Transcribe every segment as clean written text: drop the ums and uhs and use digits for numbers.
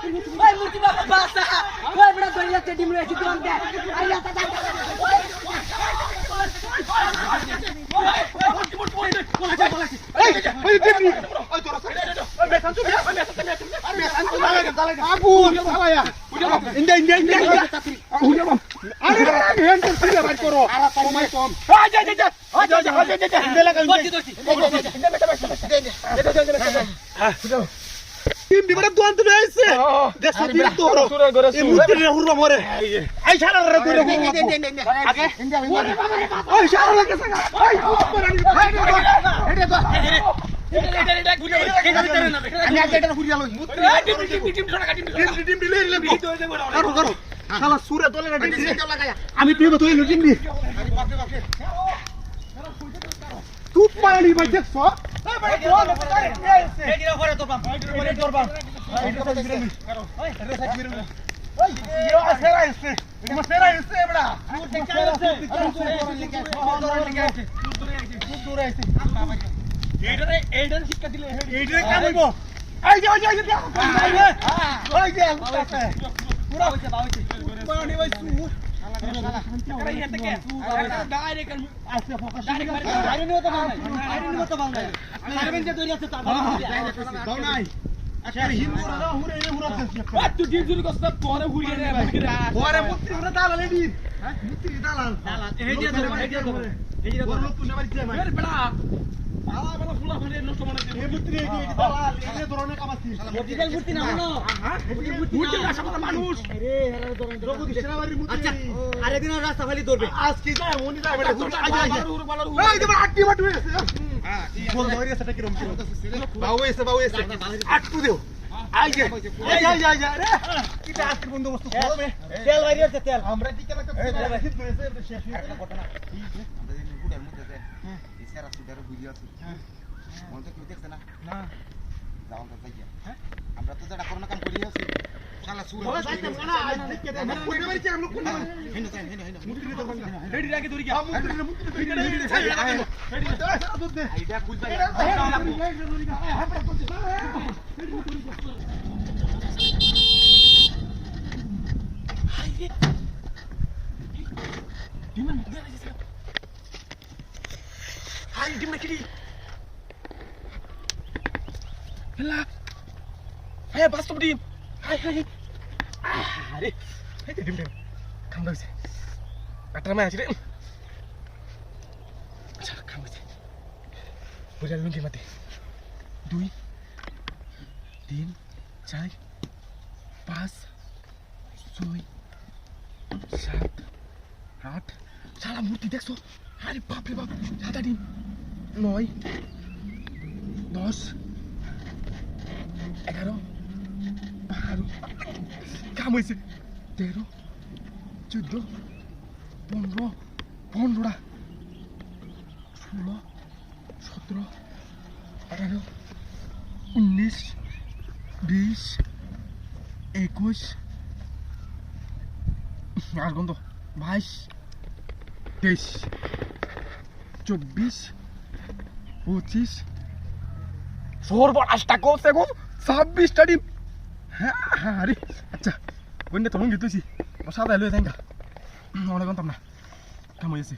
ওই মূর্তি বাবা বাসা ওই বড় দরিয়া তে ডিম রয়েছে তুই আমতে আইয়া তা আমি তুই তো লুটিং দি তুই পানি ভাই দেখছ শিক্ষা দিলে আরেকদিন রাস্তা খালি ধরবে আজকে বন্দোবস্ত তেল বাইরে তেল আমরা আমরা তো যেটা করোনা কাম করি আছি শালা সুর রেডি রাখি ধরি আইডিয়া কুল হাই ডিম নাকি হেলা হ্যাঁ বাস্তব ডিম হাই হাই আরে এই ডিম ডিম খাম দাইছে আটরা মে আছে রে আচ্ছা খাম দাইছে বুঝা লুঙ্গি মাতে 2 3 4 5 6 7 8 সারা মূর্তি দেখছো আরে বাপ রে বাপ সাদা ডিম 9 10 11 12 কাম হয়েছে 13 14 15 15টা 16 17 18 19 20 21 আর গন্ধ 22 23 24 25 সর্বনাশটা করছে গো 26টা ডিম হ্যাঁ হ্যাঁ আরে আচ্ছা বন্যে তো লুঙ্গি তুইছি সাদা লয়ে থাকা অনেক গন্তাম না কাম হয়েছে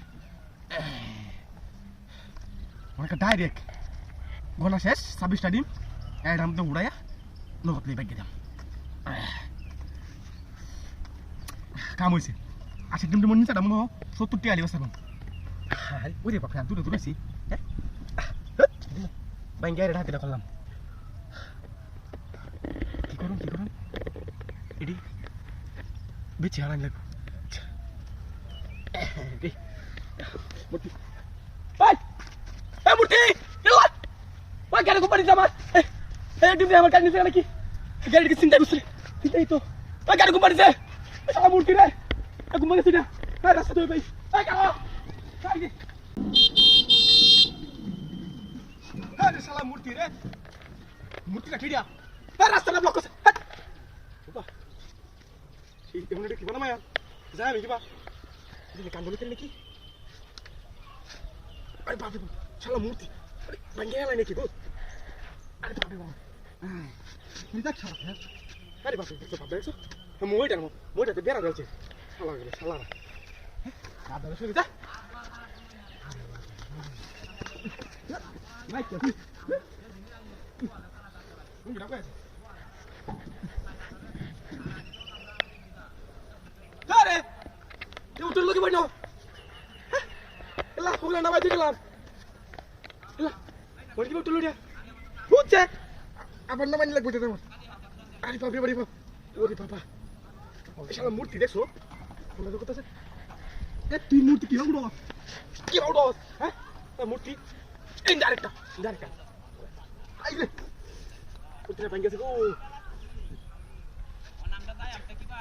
অনেক ডাইরেক্ট গলা শেষ 26টা ডিম এডাম তো উড়াইয়া নগদ লিয়ে ব্যাগ দিলাম কাম হয়েছে আচ্ছা ডিমটা মনে নিচে মনে হয় 70 টাকা লিবাস এখন ওরে বাপরে দূরে দূরেছি হ্যাঁ বাইঙ্গা রেডা দিলা করলাম কি করুন এডি বেচে হারান লাগবে মূর্তি ভাই এ মূর্তি এলা ওই গাড়ি কোম্পানি আমার এই ডিম আমার কাছে নিতে নাকি গাড়ি কি চিন্তা করছিস চিন্তাই তো ওই গাড়ি কোম্পানি যে সারা মূর্তি রে কোম্পানি চিন্তা ভাই রাস্তা তো ভাই এই গাড়ি গাড়ি আরে শালা মূর্তি রে মূর্তিটা ঠিড়িয়া এই রাস্তাটা ব্লক করছে বাবা এই এমনটা কি বানা মায়া যা আমি দিবা দিলে কান বলতে নাকি আরে বাপ রে শালা মূর্তি আরে ভাঙ্গে গেল নাকি গো আরে বাপ রে বাপ নিতা খারাপ হ্যাঁ আরে বাপ রে বাপ দেখছো মইটাতে বেড়া গেছে শালা আদারে শুনে যা নাই কি তুমি রাখো আরে তুই তো লোকে বাইনো এলা ফুলা না বাইতে গেলাম এলা ওই কি উঠলো রে বুঝছে আবার না মানি লাগবে তো আরে বাপ রে বাপ ওরে বাবা শালা মূর্তি দেখছো কোলা তো কথা এ তুই মূর্তি কি হলো হ্যাঁ মূর্তি ইনডাইরেক্ট আইলে উঠে ভাঙ গেছে গো নামটা দাই আপনি কি বা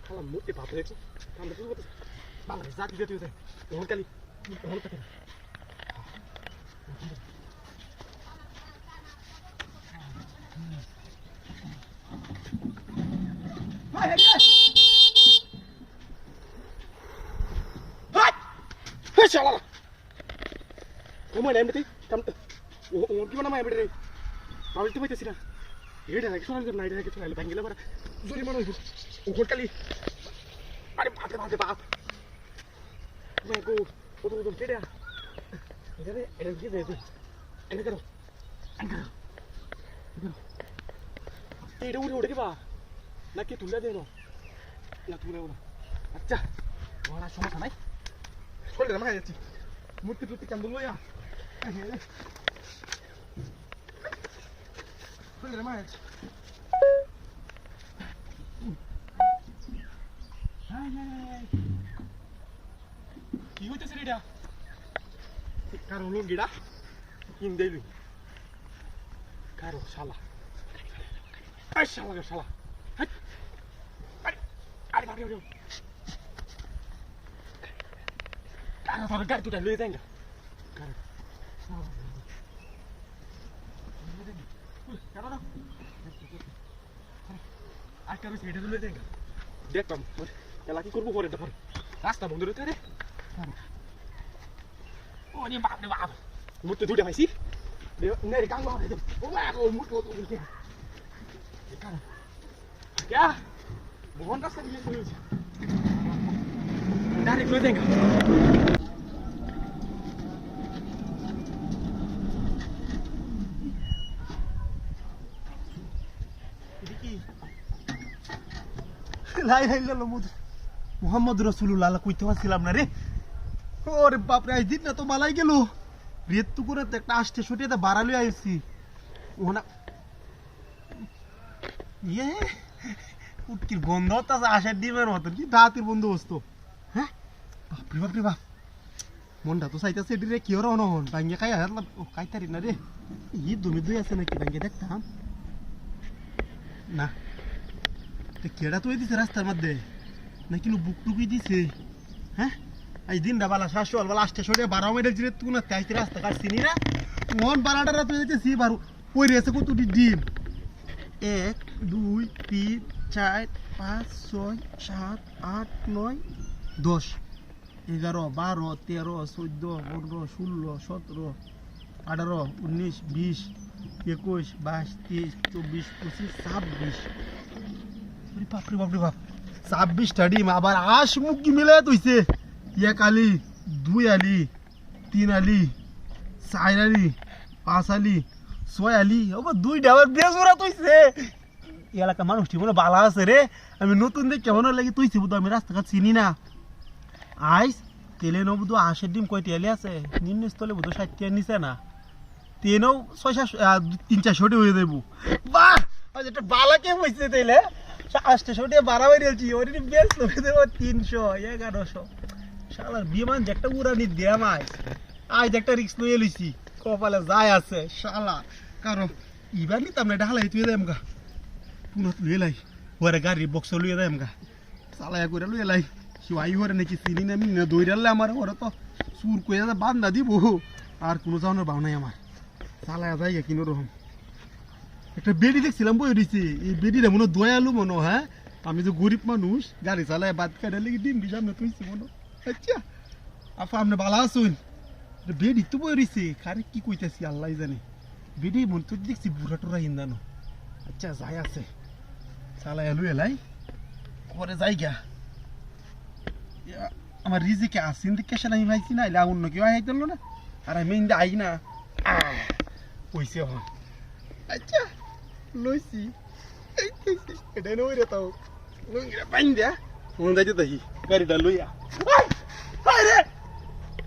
শালা মূর্তি বাপ দেখছো আমরা শুরু করতে বাবা জাতি দিতে হইছে ওর কালি ওর কাছে হাই হাই হাই শালা ওমা নাইমতে কাম ও কি বানা মাই বেড়ে পাউলতে পাইতেছি না এডা নাকি সোনাল না এডা নাকি সোনাল ভাঙ্গিলা বাড়া জোরি মনে হইব ও কোটকালি আরে বাপ মে গো ও তো কেডা এডা কি দে এডা করো এডা উড়ে কি বা নাকি তুলে দেনো না তুলে না আচ্ছা ওরা সমস্যা নাই চলে না যাচ্ছি মূর্তি টুর্তি কেমন লইয়া চলে না যাচ্ছি কি হইতেছে রেডা কারো লুঙ্গিটা কিন দেইলু কারো শালা আরে শালা আরে বাবা রে কারো তোর গাড়ি তুই লয়ে যাঙ্গা কারো আর কারো সেটা লয়ে যাঙ্গা দেখতাম এলা কি করবো পরে তারপর রাস্তা বন্ধ রইতে রে ও নি বাপ রে বাপ মুতে দুইটা পাইছি নেরে কাং বাপ রে ও মা ও মুতে ও কে কারো क्या बहुत रास्ता দিয়ে চলেছে ডাইরেক্ট লয়ে যাঙ্গা লাই মোহাম্মদ রসুল্লাহ কইতে পারছিলাম না রে ওরে বাপরে আজ দিন না তো মালাই গেল রেত তো করে একটা আসতে ছুটিয়ে বাড়ালে আইছি ওনা ইয়ে উটকির গন্ধ তাছে আশার ডিমের মতন কি রাতের বন্দোবস্ত হ্যাঁ বাপরে বাপ মনটা তো চাইতেছে এটি রে কি ওর অনহন ভাঙ্গে খাই হারলাম ও খাইতারি না রে ই দুমি দুই আছে নাকি ভাঙ্গে দেখতাম না কেডা তুই দিছে রাস্তার মধ্যে নাকি বুক টুকুই দিছে হ্যাঁ আজ দিন ডাবালা শাশুয়াল বালা আসতে সরে 12 মাইল জিরে তুই না তাইতে রাস্তা কাটছিনি না মন 12টা তুই দিতেছি বারু কই রেছে কত ডিম 1 2 3 4 5 6 7 8 9 10 11 12 13 14 15 16 17 18 19 20 21 22 23 24 25 26 বাপরে বাপ 26টা ডিম আবার আশ মুখি মিলে তুইছে এক আলি 2 আলি 3 আলি 4 আলি 5 আলি 6 আলি আবার 2টা আবার বেজোরা তুইছে এলাকা মানুষ ঠিক মনে বালা আছে রে আমি নতুন দেখ কেমন লাগি তুইছি বুঝো আমি রাস্তাঘাট চিনি না আইস তেলে নব বুঝো 80 ডিম কয়টি আলি আছে নিম্ন স্থলে বুঝো 60 নিচে না তেনও 3-4 হয়ে যাবো বাহ আজ একটা বালাকে বইছে তেলে 800 12 বেরিয়েছি ওর বেশ লোকে দেবো 300 1100 শালার বিমান যে একটা উড়ানি দেম আজ একটা রিক্স লইয়ে লইছি কপালে যায় আছে শালা কারণ ইবার নিতাম না ঢালাই তুই দেম গা পুনত লইয়ে লাই ওরে গাড়ি বক্স লইয়ে দেম গা চালায়া করে লইয়ে লাই শিবাই ওরে নাকি চিনি না আমি না দৌড়ালে আমার ওরা তো সুর কইয়া বান্ধা দিব আর কোনো যাওয়ানোর ভাব নাই আমার চালায়া যায় কিনো রকম একটা বেডি দেখছিলাম বই দিছি এই বেডিটা মনে দয়ালু মনে হ্যাঁ আমি তো গরিব মানুষ গাড়ি চালায় বাদ কাটে লেগে ডিম সামনে তুইছি মনে আচ্ছা আপা আপনি ভালো আসুন বেডি তো বই রইছে খারে কি কইতাছি আল্লাহ জানে বেডি মন তো দেখছি বুড়া টোরা হিন্দানো আচ্ছা যাই আছে চালাই এলু এলাই পরে যাই গা আমার রিজিকে আসিন দিকে সে আমি ভাইছি না এলে অন্য কেউ আই দিল না আর আমি ইন্দা আই না পয়সা হন আচ্ছা লইছি এটাই নই রে তাও লইরা বাইন দিয়া মন যাইতে দেখি গাড়িটা লইয়া আরে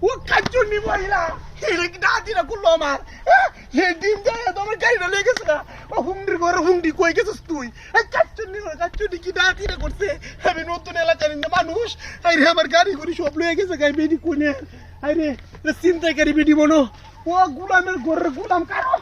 ও কাজুনি মহিলা এটা কি দাদিরা করলো আমার হে ডিম যায় তোমার গাড়িটা লয়ে গেছে না ও হুমডির ঘরে হুমডি কই গেছিস তুই এই কাজুনি কি দাদিরা করছে আমি নতুন এলাকার মানুষ আরে আমার গাড়ি ঘড়ি সব লয়ে গেছে গাই বেডি কোনে আরে চিন্তা করি বেডি মনো ও গুলামের ঘরের গুলাম কারো